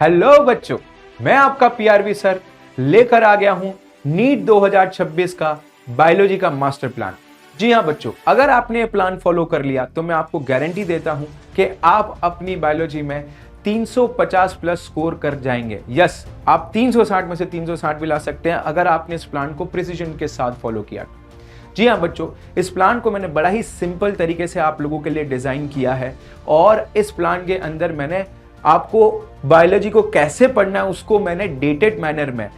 Hello बच्चों, मैं आपका पीआरवी सर लेकर आ गया हूं नीट 2026 का बायोलॉजी का मास्टर प्लान। जी हां बच्चों, अगर आपने ये प्लान फॉलो कर लिया तो मैं आपको गारंटी देता हूं कि आप अपनी बायोलॉजी में 350 प्लस स्कोर कर जाएंगे। यस, आप 360 में से 360 भी ला सकते हैं अगर आपने इस प्लान को प्रिसीजन के साथ फॉलो किया। जी हाँ बच्चों, इस प्लान को मैंने बड़ा ही सिंपल तरीके से आप लोगों के लिए डिजाइन किया है और इस प्लान के अंदर मैंने आपको बायोलॉजी को कैसे पढ़ना है उसको मैंने डेटेड मैनर में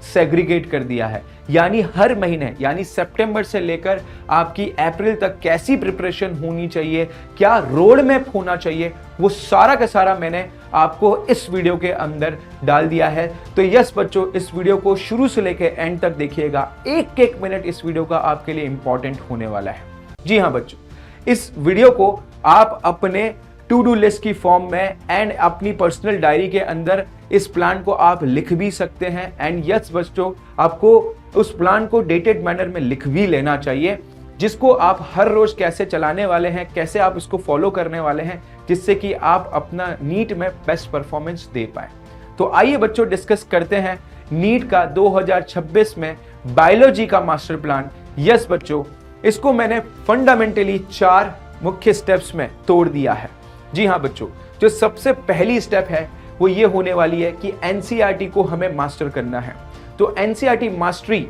सेग्रीगेट कर दिया है। यानी हर महीने यानी सितंबर से लेकर आपकी अप्रैल तक कैसी प्रिपरेशन होनी चाहिए, क्या रोड मैप होना चाहिए, वो सारा का सारा मैंने आपको इस वीडियो के अंदर डाल दिया है। तो यस बच्चों, इस वीडियो को शुरू से लेकर एंड तक देखिएगा। एक एक मिनट इस वीडियो का आपके लिए इंपॉर्टेंट होने वाला है। जी हाँ बच्चों, इस वीडियो को आप अपने टू डू लिस्ट की फॉर्म में एंड अपनी पर्सनल डायरी के अंदर इस प्लान को आप लिख भी सकते हैं। एंड यस बच्चों, आपको उस प्लान को डेटेड मैनर में लिख भी लेना चाहिए, जिसको आप हर रोज कैसे चलाने वाले हैं, कैसे आप इसको फॉलो करने वाले हैं, जिससे कि आप अपना नीट में बेस्ट परफॉर्मेंस दे पाए। तो आइए बच्चों, डिस्कस करते हैं नीट का 2026 में बायोलॉजी का मास्टर प्लान। यस बच्चों, इसको मैंने फंडामेंटली 4 मुख्य स्टेप्स में तोड़ दिया है। जी हाँ बच्चों, जो सबसे पहली स्टेप है वो ये होने वाली है कि एनसीईआरटी को हमें मास्टर करना है। तो एनसीईआरटी मास्टरी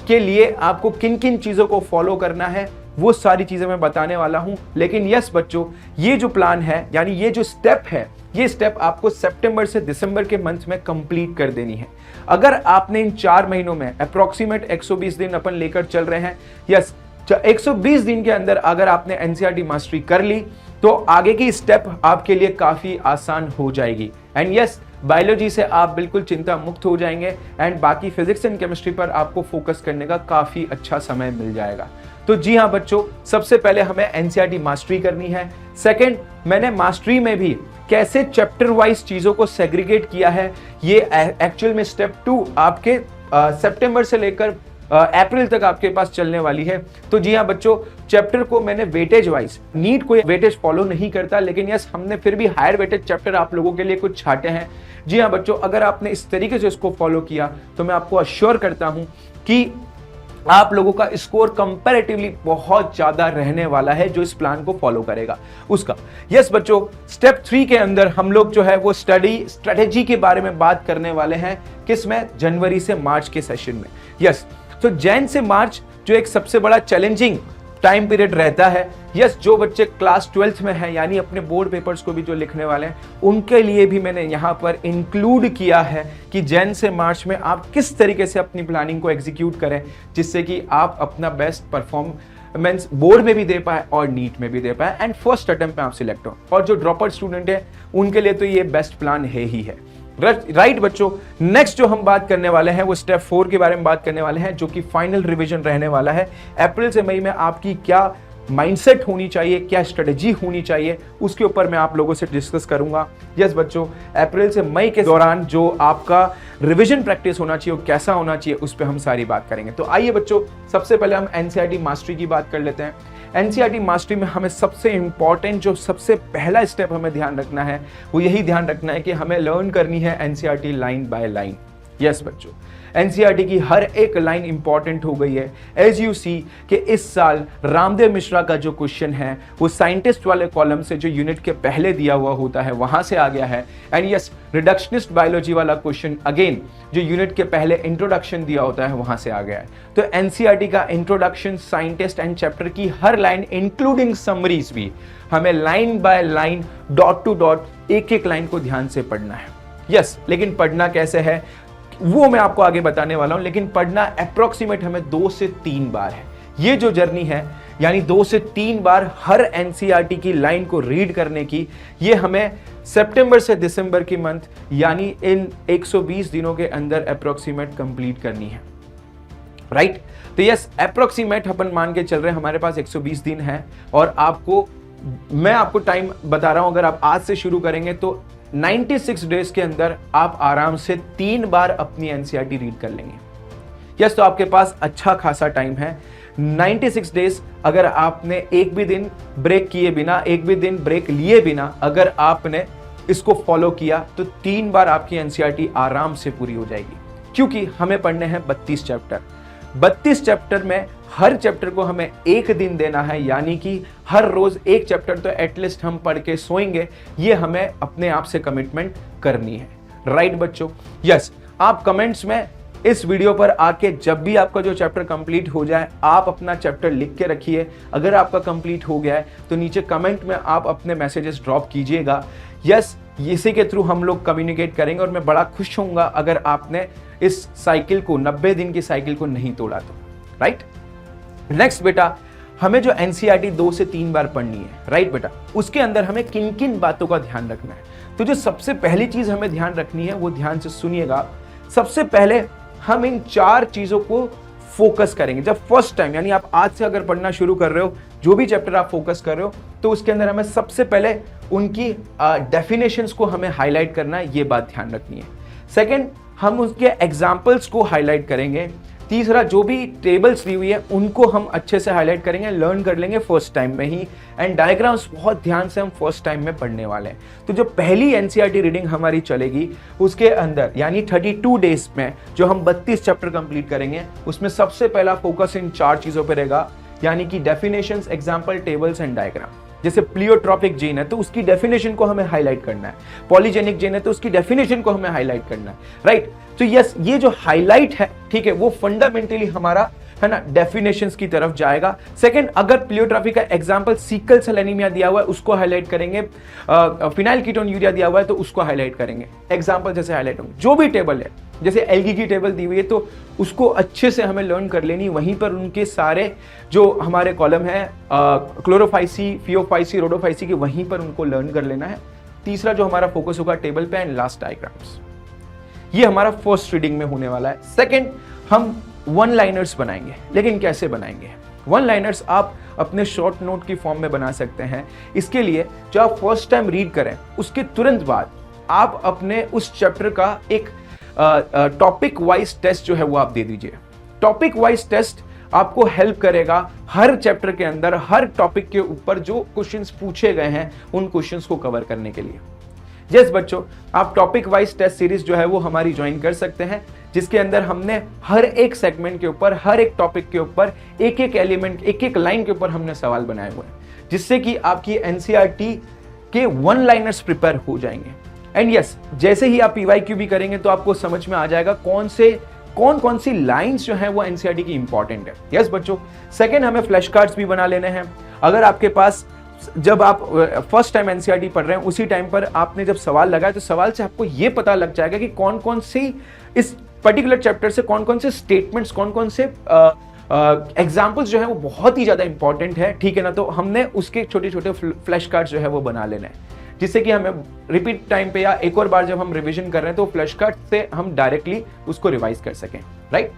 के लिए आपको किन किन चीजों को फॉलो करना है वो सारी चीजें मैं बताने वाला हूं। लेकिन यस बच्चों, ये जो प्लान है यानी ये जो स्टेप है, ये स्टेप आपको सितंबर से दिसंबर के मंथ में कंप्लीट कर देनी है। अगर आपने इन 4 महीनों में अप्रोक्सीमेट 120 दिन अपन लेकर चल रहे हैं, यस 120 दिन के अंदर अगर आपने एनसीईआरटी मास्टरी कर ली तो आगे की स्टेप आपके लिए काफी आसान हो जाएगी। एंड यस, बायोलॉजी से आप बिल्कुल चिंता मुक्त हो जाएंगे एंड बाकी फिजिक्स एंड केमिस्ट्री पर आपको फोकस करने का काफी अच्छा समय मिल जाएगा। तो जी हाँ बच्चों, सबसे पहले हमें एनसीईआरटी मास्टरी करनी है। सेकंड, मैंने मास्टरी में भी कैसे चैप्टर वाइज चीजों को सेग्रीगेट किया है, ये एक्चुअल में स्टेप 2 आपके सितंबर से लेकर अप्रैल तक आपके पास चलने वाली है। तो जी हाँ बच्चों, चैप्टर को मैंने वेटेज वाइज, नीट कोई वेटेज फॉलो नहीं करता, लेकिन यस हमने फिर भी हायर वेटेज चैप्टर आप लोगों के लिए कुछ छाटे हैं। जी हाँ बच्चों, अगर आपने इस तरीके से इसको फॉलो किया तो मैं आपको अश्योर करता हूं कि आप लोगों का स्कोर कंपैरेटिवली बहुत ज्यादा रहने वाला है जो इस प्लान को फॉलो करेगा उसका। यस बच्चों, स्टेप 3 के अंदर हम लोग जो है वो स्ट्रेटेजी के बारे में बात करने वाले हैं। किसमें? जनवरी से मार्च के सेशन में। यस, तो जैन से मार्च जो एक सबसे बड़ा चैलेंजिंग टाइम पीरियड रहता है। यस, जो बच्चे क्लास 12th में हैं यानी अपने बोर्ड पेपर्स को भी जो लिखने वाले हैं, उनके लिए भी मैंने यहाँ पर इंक्लूड किया है कि जैन से मार्च में आप किस तरीके से अपनी प्लानिंग को एग्जीक्यूट करें, जिससे कि आप अपना बेस्ट परफॉर्मेंस बोर्ड में भी दे पाए और नीट में भी दे पाए एंड फर्स्ट अटेम्प्ट में आप सिलेक्ट हो। और जो ड्रॉप आउट स्टूडेंट है उनके लिए तो ये बेस्ट प्लान है ही है। राइट बच्चों, नेक्स्ट जो हम बात करने वाले हैं वो स्टेप 4 के बारे में बात करने वाले हैं, जो कि फाइनल रिवीजन रहने वाला है। अप्रैल से मई में आपकी क्या माइंडसेट होनी चाहिए, क्या स्ट्रेटेजी होनी चाहिए, उसके ऊपर मैं आप लोगों से डिस्कस करूंगा। यस बच्चों, अप्रैल से मई के दौरान जो आपका रिवीजन प्रैक्टिस होना चाहिए वो कैसा होना चाहिए, उस पर हम सारी बात करेंगे। तो आइए बच्चों, सबसे पहले हम एनसीईआरटी मास्टरी की बात कर लेते हैं। एनसीईआरटी मास्टरी में हमें सबसे इंपॉर्टेंट जो सबसे पहला स्टेप हमें ध्यान रखना है वो यही ध्यान रखना है कि हमें लर्न करनी है NCERT line by line. Yes बच्चों, एनसीईआरटी की हर एक लाइन इंपॉर्टेंट हो गई है। एज यू सी कि इस साल रामदेव मिश्रा का जो क्वेश्चन है वो साइंटिस्ट वाले कॉलम से जो यूनिट के पहले दिया हुआ होता है वहां से आ गया है। एंड यस, रिडक्शनिस्ट बायोलॉजी वाला क्वेश्चन अगेन जो यूनिट के पहले इंट्रोडक्शन दिया होता है वहां से आ गया है। तो एनसीईआरटी का इंट्रोडक्शन, साइंटिस्ट एंड चैप्टर की हर लाइन इंक्लूडिंग समरीज भी हमें line by line, dot to dot, एक एक लाइन को ध्यान से पढ़ना है। यस, लेकिन पढ़ना कैसे है वो मैं आपको आगे बताने वाला हूं। लेकिन पढ़ना अप्रोक्सीमेट हमें 2 से 3 बार है। ये जो जर्नी है यानी 2 से 3 बार हर एनसीईआरटी की लाइन को रीड करने की, ये हमें सितंबर से दिसंबर की मंथ यानी इन 120 दिनों के अंदर अप्रोक्सीमेट कंप्लीट करनी है। राइट, तो यस, अप्रोक्सीमेट अपन मान के चल रहे हैं हमारे पास 120 दिन है और मैं आपको टाइम बता रहा हूं, अगर आप आज से शुरू करेंगे तो 96 डेज के अंदर आप आराम से 3 बार अपनी एनसीईआरटी रीड कर लेंगे। यस, तो आपके पास अच्छा खासा टाइम है। 96 डेज अगर आपने एक भी दिन ब्रेक किए बिना, एक भी दिन ब्रेक लिए बिना अगर आपने इसको फॉलो किया तो 3 बार आपकी एनसीईआरटी आराम से पूरी हो जाएगी, क्योंकि हमें पढ़ने हैं 32 चैप्टर। 32 चैप्टर में हर चैप्टर को हमें 1 दिन देना है, यानी कि हर रोज 1 चैप्टर तो एटलीस्ट हम पढ़ के सोएंगे। ये हमें अपने आप से कमिटमेंट करनी है, राइट बच्चों? यस, आप कमेंट्स में इस वीडियो पर आके जब भी आपका जो चैप्टर कंप्लीट हो जाए आप अपना चैप्टर लिख के रखिए। अगर आपका कंप्लीट हो गया है तो नीचे कमेंट में आप अपने मैसेजेस ड्रॉप कीजिएगा। यस, इसी के थ्रू हम लोग कम्युनिकेट करेंगे और मैं बड़ा खुश होऊंगा अगर आपने इस साइकिल को, 90 दिन की साइकिल को नहीं तोड़ा तो, राइट? नेक्स्ट बेटा, हमें जो एनसीईआरटी 2 से 3 बार पढ़नी है, राइट बेटा, उसके अंदर हमें किन किन बातों का ध्यान रखना है। तो जो सबसे पहली चीज हमें ध्यान रखनी है वो ध्यान से सुनिएगा। सबसे पहले हम इन 4 चीजों को फोकस करेंगे। जब फर्स्ट टाइम, यानी आप आज से अगर पढ़ना शुरू कर रहे हो, जो भी चैप्टर आप फोकस कर रहे हो, तो उसके अंदर हमें सबसे पहले उनकी डेफिनेशंस को हमें हाईलाइट करना है, ये बात ध्यान रखनी है। सेकंड, हम उसके एग्जाम्पल्स को हाईलाइट करेंगे। तीसरा, जो भी टेबल्स दी हुई है उनको हम अच्छे से हाईलाइट करेंगे, लर्न कर लेंगे फर्स्ट टाइम में ही। एंड डायग्राम्स बहुत ध्यान से हम फर्स्ट टाइम में पढ़ने वाले हैं। तो जो पहली एनसीईआरटी रीडिंग हमारी चलेगी उसके अंदर, यानी 32 डेज में जो हम 32 चैप्टर कंप्लीट करेंगे, उसमें सबसे पहला फोकस इन 4 चीजों पर रहेगा, यानी कि definitions, example, tables and diagram. जैसे प्लियोट्रॉपिक जीन है तो उसकी डेफिनेशन को हमें हाईलाइट करना है, पॉलीजेनिक जीन है तो उसकी डेफिनेशन को हमें हाईलाइट करना है, राइट? तो यस, ये जो हाईलाइट है, ठीक है, वो फंडामेंटली हमारा है ना डेफिनेशंस की तरफ जाएगा। सेकंड, अगर प्लियोट्रॉफी का एग्जांपल सिकल सेल एनीमिया दिया हुआ है उसको हाईलाइट करेंगे, फिनाइल कीटोन यूरिया दिया हुआ है तो उसको हाईलाइट करेंगे, एग्जांपल जैसे हाईलाइट होंगे। जो भी टेबल है, जैसे एल्गी की टेबल दी हुई है तो उसको अच्छे से हमें लर्न कर लेनी, वहीं पर उनके सारे जो हमारे कॉलम है, क्लोरोफाइसी, फियोफाइसी, रोडोफाइसी की, वहीं पर उनको लर्न कर लेना है। तीसरा जो हमारा फोकस होगा टेबल पे, एंड लास्ट डायग्राम्स। ये हमारा फर्स्ट रीडिंग में होने वाला है। सेकंड, हम 1 लाइनर्स बनाएंगे, लेकिन कैसे बनाएंगे? 1 लाइनर्स आप अपने शॉर्ट नोट की फॉर्म में बना सकते हैं। इसके लिए जो आप फर्स्ट टाइम रीड करें उसके तुरंत बाद आप अपने उस चैप्टर का एक टॉपिक वाइज टेस्ट जो है वो आप दे दीजिए। टॉपिक वाइज टेस्ट आपको हेल्प करेगा हर चैप्टर के अंदर, हर टॉपिक के ऊपर जो क्वेश्चंस पूछे गए हैं उन क्वेश्चंस को कवर करने के लिए। यस बच्चों, आप टॉपिक वाइज टेस्ट सीरीज जो है वो हमारी ज्वाइन कर सकते हैं, जिसके अंदर हमने हर एक सेगमेंट के ऊपर, हर एक टॉपिक के ऊपर, एक एक एलिमेंट, एक एक लाइन के ऊपर हमने सवाल बनाए हुए हैं, जिससे कि आपकी एनसीईआरटी के 1 लाइनर्स प्रिपेयर हो जाएंगे। एंड यस, जैसे ही आप पीवाईक्यू भी करेंगे तो आपको समझ में आ जाएगा कौन कौन सी लाइंस जो है वो एनसीईआरटी की इंपॉर्टेंट है। यस बच्चों, सेकंड, हमें फ्लैश कार्ड्स भी बना लेने हैं। अगर आपके पास, जब आप फर्स्ट टाइम एनसीईआरटी पढ़ रहे हैं उसी टाइम पर आपने जब सवाल लगाया तो सवाल से आपको ये पता लग जाएगा कि कौन कौन सी इस पर्टिकुलर चैप्टर से कौन कौन से स्टेटमेंट्स, कौन कौन से एग्जाम्पल्स जो है वो बहुत ही ज्यादा इंपॉर्टेंट है, ठीक है ना? तो हमने उसके छोटे छोटे फ्लैश कार्ड्स जो है वो बना लेने हैं, जिससे कि हमें रिपीट टाइम पे या एक और बार जब हम रिवीजन कर रहे हैं तो फ्लैश कार्ड से हम डायरेक्टली उसको रिवाइज कर सकें, राइट?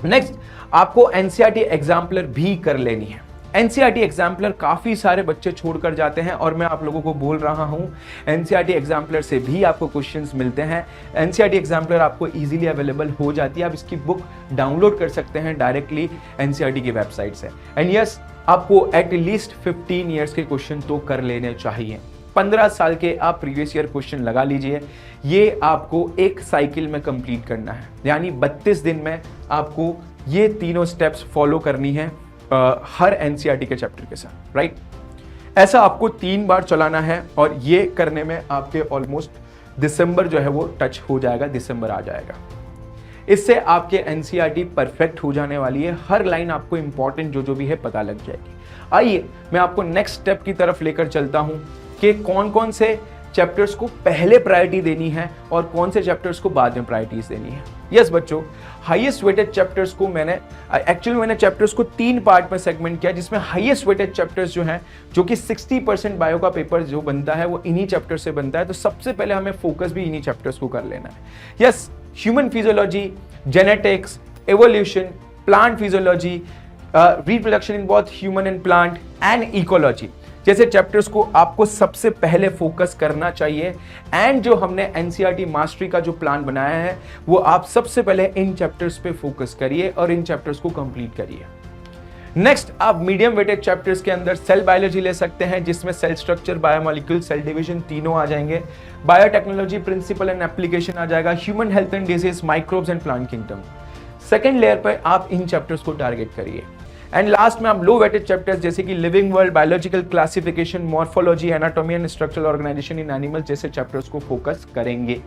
नेक्स्ट, आपको एनसीईआरटी एग्जाम्पलर भी कर लेनी है। एनसीईआरटी एग्जाम्पलर काफी सारे बच्चे छोड़कर जाते हैं और मैं आप लोगों को बोल रहा हूं, एनसीईआरटी एग्जाम्पलर से भी आपको क्वेश्चंस मिलते हैं। एनसीईआरटी एग्जाम्पलर आपको इजीली अवेलेबल हो जाती है, आप इसकी बुक डाउनलोड कर सकते हैं डायरेक्टली एनसीईआरटी की वेबसाइट से। एंड यस, आपको एटलीस्ट 15 ईयर्स के क्वेश्चन तो कर लेने चाहिए। 15 साल के आप प्रीवियस ईयर क्वेश्चन लगा लीजिए। ये आपको एक साइकिल में कंप्लीट करना है, यानी 32 दिन में आपको ये तीनों स्टेप्स फॉलो करनी है हर एनसीईआरटी के चैप्टर के साथ, राइट? ऐसा आपको 3 बार चलाना है और ये करने में आपके ऑलमोस्ट दिसंबर जो है वो टच हो जाएगा, दिसंबर आ जाएगा। इससे आपके एनसीईआरटी परफेक्ट हो जाने वाली है, हर लाइन आपको इंपॉर्टेंट जो भी है पता लग जाएगी। आइए मैं आपको नेक्स्ट स्टेप की तरफ लेकर चलता हूं कि कौन कौन से चैप्टर्स को पहले प्रायोरिटी देनी है और कौन से चैप्टर्स को बाद में प्रायोरिटीज देनी है। यस बच्चों, हाईएस्ट वेटेड चैप्टर्स को मैंने चैप्टर्स को 3 पार्ट में सेगमेंट किया, जिसमें हाईएस्ट वेटेड चैप्टर्स जो हैं, जो कि 60% बायो का पेपर जो बनता है वो इन्हीं चैप्टर से बनता है, तो सबसे पहले हमें फोकस भी इन्हीं चैप्टर्स को कर लेना है। Yes, human physiology, genetics, evolution, plant physiology, reproduction in both human and plant, and ecology जैसे चैप्टर्स को आपको सबसे पहले फोकस करना चाहिए। एंड जो हमने एनसीईआरटी मास्टरी का जो प्लान बनाया है वो आप सबसे पहले इन चैप्टर्स पे फोकस करिए और इन चैप्टर्स को कंप्लीट करिए। नेक्स्ट आप मीडियम वेटेड चैप्टर्स के अंदर सेल बायोलॉजी ले सकते हैं, जिसमें cell structure, biomolecule, cell division तीनों आ जाएंगे। बायोटेक्नोलॉजी प्रिंसिपल एंड एप्लीकेशन आ जाएगा, human health and disease, microbes and plant kingdom. Second layer पर आप इन चैप्टर्स को टारगेट करिए। एंड लास्ट में आप लो वेटेड चैप्टर्स जैसे कि living world, biological classification, morphology, anatomy and structural organisation in animals जैसे चैप्टर्स को फोकस करेंगे।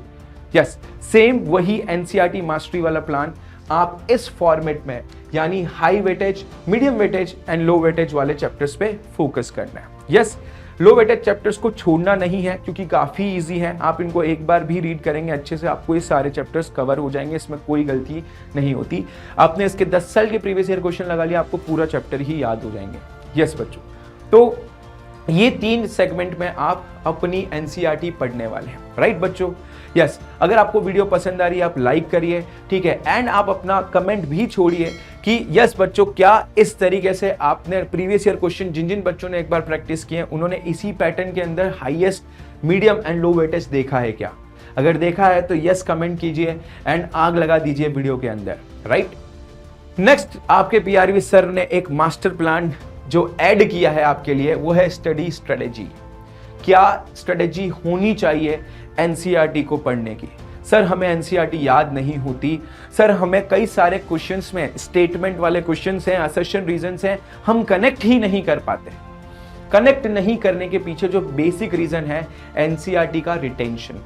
यस, सेम वही एनसीईआरटी मास्टरी वाला प्लान आप इस फॉर्मेट में, यानी high weightage, medium weightage and low weightage वाले चैप्टर्स पे फोकस करना है। यस, लो वेटेज चैप्टर्स को छोड़ना नहीं है क्योंकि काफी इजी है, आप इनको एक बार भी रीड करेंगे अच्छे से आपको ये सारे चैप्टर्स कवर हो जाएंगे, इसमें कोई गलती नहीं होती। आपने इसके 10 साल के प्रीवियस ईयर क्वेश्चन लगा लिया, आपको पूरा चैप्टर ही याद हो जाएंगे। यस बच्चों, तो ये 3 सेगमेंट में आप अपनी एनसीईआरटी पढ़ने वाले हैं, राइट बच्चों। यस, अगर आपको वीडियो पसंद आ रही है आप लाइक करिए, ठीक है, एंड आप अपना कमेंट भी छोड़िए कि यस बच्चों, क्या इस तरीके से आपने प्रीवियस ईयर क्वेश्चन जिन जिन बच्चों ने एक बार प्रैक्टिस किए उन्होंने इसी पैटर्न के अंदर highest, medium and low weightage देखा है क्या? अगर देखा है तो यस कमेंट कीजिए एंड आग लगा दीजिए वीडियो के अंदर, राइट। नेक्स्ट आपके पीआरवी सर ने एक मास्टर प्लान जो ऐड किया है आपके लिए, वो है स्टडी स्ट्रेटेजी। क्या स्ट्रेटेजी होनी चाहिए एनसीईआरटी को पढ़ने की? सर हमें एनसीईआरटी याद नहीं होती, सर हमें कई सारे क्वेश्चंस में स्टेटमेंट वाले क्वेश्चंस हैं, असर्शन रीजंस हैं, हम कनेक्ट ही नहीं कर पाते। कनेक्ट नहीं करने के पीछे जो बेसिक रीजन है एनसीईआरटी का रिटेंशन,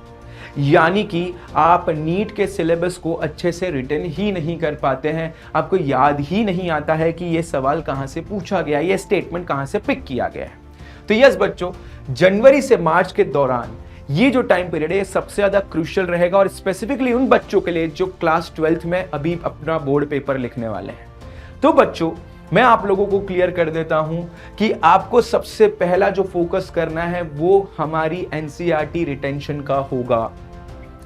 यानी कि आप नीट के सिलेबस को अच्छे से रिटेन ही नहीं कर पाते हैं, आपको याद ही नहीं आता है कि ये सवाल कहां से पूछा गया, ये स्टेटमेंट कहां से पिक किया गया है। तो यस बच्चों, जनवरी से मार्च के दौरान ये जो टाइम पीरियड है ये सबसे ज्यादा क्रूशियल रहेगा, और स्पेसिफिकली उन बच्चों के लिए जो क्लास 12th में अभी अपना बोर्ड पेपर लिखने वाले हैं। तो बच्चों, मैं आप लोगों को क्लियर कर देता हूं कि आपको सबसे पहला जो फोकस करना है वो हमारी एनसीईआरटी रिटेंशन का होगा।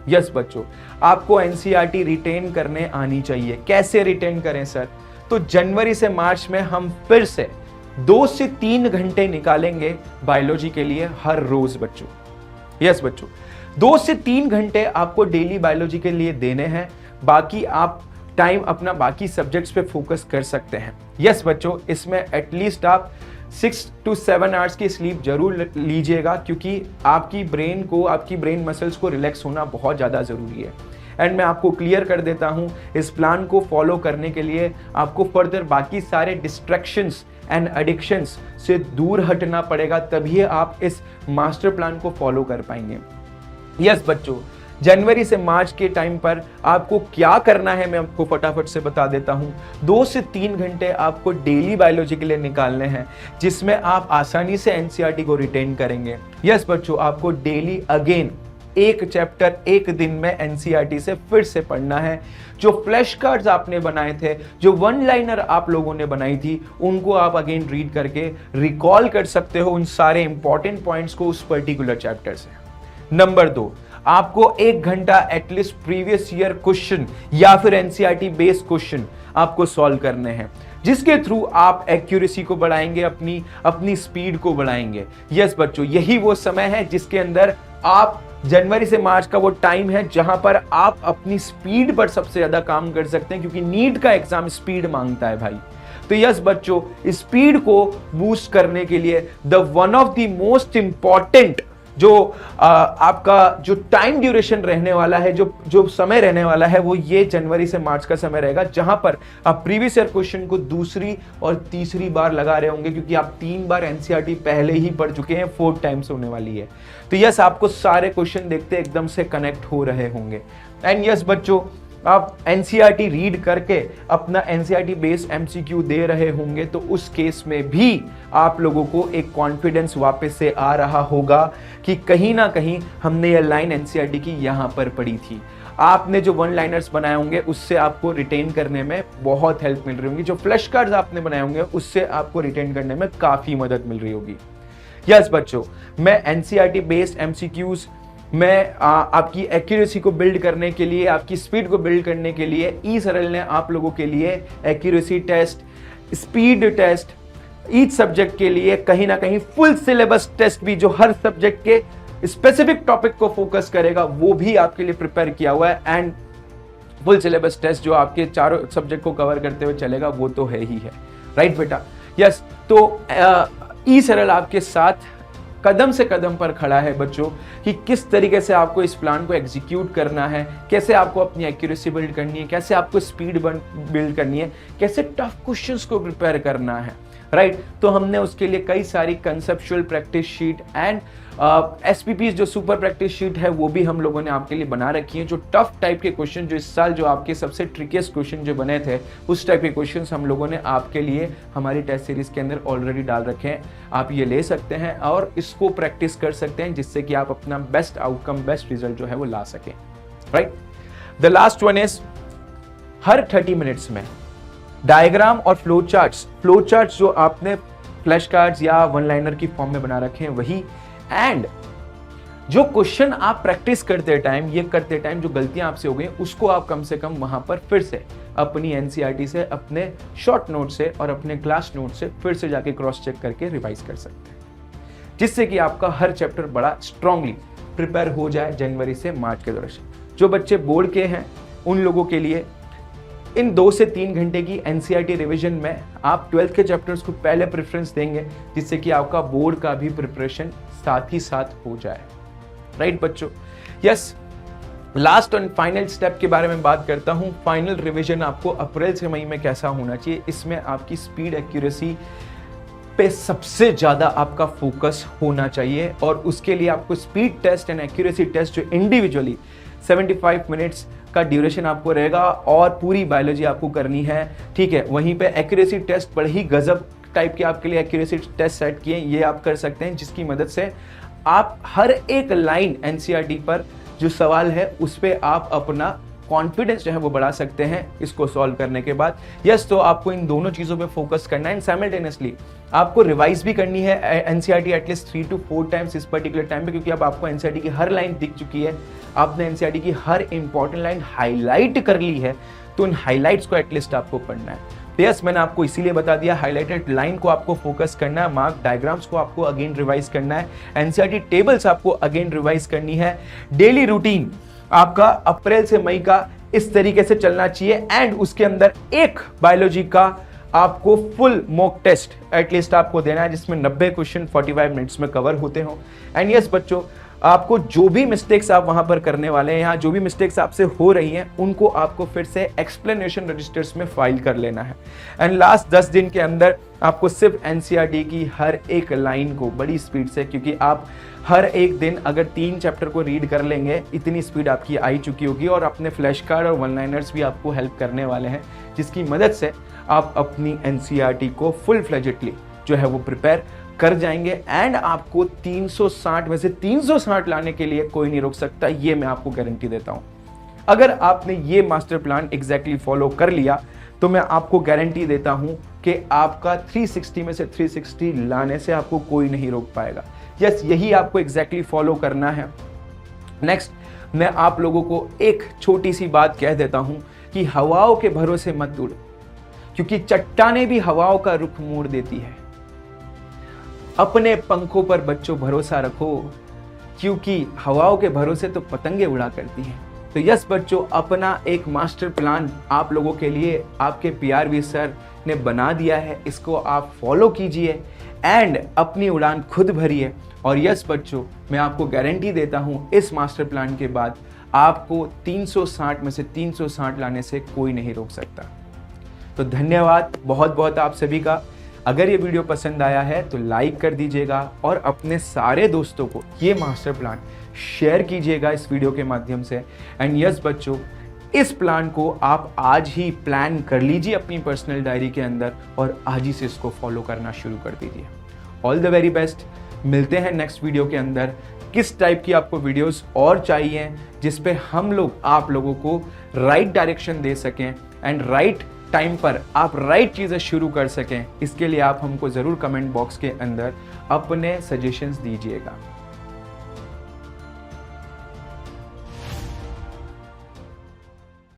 यस बच्चों, आपको एनसीईआरटी रिटेन करने आनी चाहिए। कैसे रिटेन करें सर? तो जनवरी से मार्च में हम फिर से 2 से 3 घंटे निकालेंगे बायोलॉजी के लिए हर रोज बच्चों। यस बच्चों, 2 से 3 घंटे आपको डेली बायोलॉजी के लिए देने हैं, बाकी आप टाइम अपना बाकी सब्जेक्ट्स पे फोकस कर सकते हैं। यस बच्चों, इसमें एटलीस्ट आप 6 to 7 आवर्स की स्लीप जरूर लीजिएगा, क्योंकि आपकी ब्रेन मसल्स को रिलैक्स होना बहुत ज़्यादा ज़रूरी है। एंड मैं आपको क्लियर कर देता हूं, इस प्लान को फॉलो करने के लिए आपको फर्दर बाकी सारे डिस्ट्रैक्शंस एंड एडिक्शंस से दूर हटना पड़ेगा, तभी आप इस मास्टर प्लान को फॉलो कर पाएंगे। यस बच्चों, जनवरी से मार्च के टाइम पर आपको क्या करना है मैं आपको फटाफट से बता देता हूं। 2 से 3 घंटे आपको डेली बायोलॉजी के लिए निकालने हैं, जिसमें आप आसानी से एनसीईआरटी को रिटेन करेंगे। यस बच्चों, आपको डेली अगेन एक चैप्टर एक दिन में एनसीईआरटी से फिर से पढ़ना है। जो फ्लैश कार्ड्स आपने बनाए थे, जो वन लाइनर आप लोगों ने बनाई थी, उनको आप अगेन रीड करके रिकॉल कर सकते हो उन सारे इंपॉर्टेंट पॉइंट्स को उस पर्टिकुलर चैप्टर से। नंबर 2, आपको 1 घंटा एटलीस्ट प्रीवियस ईयर क्वेश्चन या फिर एनसीईआरटी बेस्ड क्वेश्चन आपको सॉल्व करने हैं, जिसके थ्रू आप एक्यूरेसी को बढ़ाएंगे, अपनी स्पीड को बढ़ाएंगे। यस बच्चों, यही वो समय है जिसके अंदर आप जनवरी से मार्च का वो टाइम है जहां पर आप अपनी स्पीड पर सबसे ज्यादा काम कर सकते हैं, क्योंकि नीट का एग्जाम स्पीड मांगता है भाई। तो यस बच्चों, स्पीड को बूस्ट करने के लिए one of the most important जो आपका जो टाइम ड्यूरेशन रहने वाला है, जो समय रहने वाला है, वो ये जनवरी से मार्च का समय रहेगा, जहां पर आप प्रीवियस ईयर क्वेश्चन को दूसरी और तीसरी बार लगा रहे होंगे, क्योंकि आप 3 बार एनसीईआरटी पहले ही पढ़ चुके हैं, 4 टाइम्स होने वाली है। तो यस, आपको सारे क्वेश्चन देखते एकदम से कनेक्ट हो रहे होंगे। एंड यस बच्चों, आप एनसीईआरटी रीड करके अपना एनसीईआरटी बेस्ड एमसीक्यू दे रहे होंगे, तो उस केस में भी आप लोगों को एक कॉन्फिडेंस वापस से आ रहा होगा कि कहीं ना कहीं हमने ये लाइन एनसीईआरटी की यहां पर पढ़ी थी। आपने जो वन लाइनर्स बनाए होंगे उससे आपको रिटेन करने में बहुत हेल्प मिल रही होगी, जो फ्लैश कार्ड्स आपने बनाए होंगे उससे आपको रिटेन करने में काफी मदद मिल रही होगी। यस बच्चों, मैं एनसीईआरटी बेस्ड एमसीक्यूज मैं आपकी एक्यूरेसी को बिल्ड करने के लिए, आपकी स्पीड को बिल्ड करने के लिए ई सरल ने आप लोगों के लिए accuracy test, speed test, each subject के लिए कहीं ना कहीं फुल सिलेबस टेस्ट भी, जो हर सब्जेक्ट के स्पेसिफिक टॉपिक को फोकस करेगा, वो भी आपके लिए प्रिपेयर किया हुआ है। एंड फुल सिलेबस टेस्ट जो आपके चारों सब्जेक्ट को कवर करते हुए चलेगा, वो तो है ही है। राइट बेटा? यस, तो ई सरल आपके साथ कदम से कदम पर खड़ा है बच्चों कि किस तरीके से आपको इस प्लान को एग्जीक्यूट करना है, कैसे आपको अपनी एक्यूरेसी बिल्ड करनी है, कैसे आपको स्पीड बिल्ड करनी है, कैसे टफ क्वेश्चंस को प्रिपेयर करना है, राइट? तो हमने उसके लिए कई सारी कंसेप्चुअल प्रैक्टिस शीट एंड एसपीपीज जो सुपर प्रैक्टिस शीट है वो भी हम लोगों ने आपके लिए बना रखी है। जो टफ टाइप के क्वेश्चन, जो इस साल जो आपके सबसे ट्रिकियस्ट क्वेश्चन जो बने थे, उस टाइप के क्वेश्चंस हम लोगों ने आपके लिए हमारी टेस्ट सीरीज के अंदर ऑलरेडी डाल रखे हैं। आप ये ले सकते हैं और इसको प्रैक्टिस कर सकते हैं जिससे कि आप अपना बेस्ट आउटकम, बेस्ट रिजल्ट जो है वो ला सकें, right? The last one is her 30 minutes में डायग्राम और फ्लो चार्ट्स जो आपने फ्लैश कार्ड्स या वन लाइनर की फॉर्म में बना रखे हैं वही, एंड जो क्वेश्चन आप प्रैक्टिस करते टाइम जो गलतियां आपसे हो गई उसको आप कम से कम वहां पर फिर से अपनी एनसीईआरटी से, अपने शॉर्ट नोट से और अपने क्लास नोट से फिर से जाके क्रॉस चेक करके रिवाइज कर सकते हैं, जिससे कि आपका हर चैप्टर बड़ा स्ट्रांगली प्रिपेयर हो जाए जनवरी से मार्च के दौरान। जो बच्चे बोर्ड के हैं उन लोगों के लिए इन 2 से 3 घंटे की एनसीईआरटी रिवीजन में आप 12th के चैप्टर्स को पहले प्रेफरेंस देंगे, जिससे कि आपका बोर्ड का भी प्रिपरेशन साथ ही साथ हो जाए, राइट बच्चों? Yes, last and final step के बारे में बात करता हूं। फाइनल रिवीजन आपको अप्रैल से मई में कैसा होना चाहिए, इसमें आपकी स्पीड एक्यूरेसी पे सबसे ज्यादा आपका फोकस होना चाहिए और उसके लिए आपको speed test and accuracy test जो इंडिविजुअली 75 मिनट्स का ड्यूरेशन आपको रहेगा और पूरी बायोलॉजी आपको करनी है, ठीक है? वहीं पे एक्यूरेसी टेस्ट बड़े ही गजब टाइप के आपके लिए एक्यूरेसी टेस्ट सेट किए, ये आप कर सकते हैं, जिसकी मदद से आप हर एक लाइन एनसीईआरटी पर जो सवाल है उस पर आप अपना कॉन्फिडेंस जो है वो बढ़ा सकते हैं इसको सॉल्व करने के बाद। यस, तो आपको इन दोनों चीज़ों पे फोकस करना है एंड साइमल्टेनियसली आपको रिवाइज भी करनी है एनसीईआरटी एटलीस्ट 3 to 4 टाइम्स इस पर्टिकुलर टाइम पे, क्योंकि अब आपको एनसीईआरटी की हर लाइन दिख चुकी है, आपने एनसीईआरटी की हर इंपॉर्टेंट लाइन हाईलाइट कर ली है, तो उन हाईलाइट्स को एटलीस्ट आपको पढ़ना है। यस, मैंने आपको इसीलिए बता दिया, हाईलाइटेड लाइन को आपको फोकस करना है, मार्क डायग्राम्स को आपको अगेन रिवाइज करना है, एनसीईआरटी टेबल्स आपको अगेन रिवाइज करनी है। डेली रूटीन आपका अप्रैल से मई का इस तरीके से चलना चाहिए एंड उसके अंदर एक बायोलॉजी का आपको फुल मॉक टेस्ट एटलीस्ट आपको देना है, जिसमें 90 क्वेश्चन 45 मिनट्स में कवर होते हो। एंड यस बच्चों, आपको जो भी मिस्टेक्स आप वहां पर करने वाले हैं, यहाँ जो भी मिस्टेक्स आपसे हो रही हैं, उनको आपको फिर से एक्सप्लेनेशन रजिस्टर्स में फाइल कर लेना है। एंड लास्ट 10 दिन के अंदर आपको सिर्फ एनसीईआरटी की हर एक लाइन को बड़ी स्पीड से, क्योंकि आप हर एक दिन अगर 3 चैप्टर को रीड कर लेंगे, इतनी स्पीड आपकी आई चुकी होगी और अपने फ्लैश कार्ड और वन लाइनर्स भी आपको हेल्प करने वाले हैं, जिसकी मदद से आप अपनी एनसीईआरटी को फुल फ्लेजेडली जो है वो प्रिपेयर कर जाएंगे एंड आपको 360 में से 360 लाने के लिए कोई नहीं रोक सकता, ये मैं आपको गारंटी देता हूं। अगर आपने ये मास्टर प्लान एग्जैक्टली फॉलो कर लिया तो मैं आपको गारंटी देता हूं कि आपका 360 में से 360 लाने से आपको कोई नहीं रोक पाएगा। यस, यही आपको एग्जैक्टली फॉलो करना है। नेक्स्ट, मैं आप लोगों को एक छोटी सी बात कह देता हूं कि हवाओं के भरोसे मत उड़, क्योंकि चट्टानें भी हवाओं का रुख मोड़ देती है। अपने पंखों पर बच्चों भरोसा रखो, क्योंकि हवाओं के भरोसे तो पतंगे उड़ा करती हैं। तो यस बच्चों, अपना एक मास्टर प्लान आप लोगों के लिए आपके पीआरवी सर ने बना दिया है, इसको आप फॉलो कीजिए एंड अपनी उड़ान खुद भरिए। और यस बच्चों, मैं आपको गारंटी देता हूं इस मास्टर प्लान के बाद आपको 360 में से 360 लाने से कोई नहीं रोक सकता। तो धन्यवाद बहुत बहुत आप सभी का। अगर ये वीडियो पसंद आया है तो लाइक कर दीजिएगा और अपने सारे दोस्तों को ये मास्टर प्लान शेयर कीजिएगा इस वीडियो के माध्यम से। एंड यस बच्चों, इस प्लान को आप आज ही प्लान कर लीजिए अपनी पर्सनल डायरी के अंदर और आज ही से इसको फॉलो करना शुरू कर दीजिए। All the very best. मिलते हैं नेक्स्ट वीडियो के अंदर। किस टाइप की आपको वीडियोस और चाहिए जिस पे हम लोग आप लोगों को राइट डायरेक्शन दे सकें एंड राइट टाइम पर आप राइट चीज़ें शुरू कर सकें, इसके लिए आप हमको ज़रूर कमेंट बॉक्स के अंदर अपने सजेशंस दीजिएगा।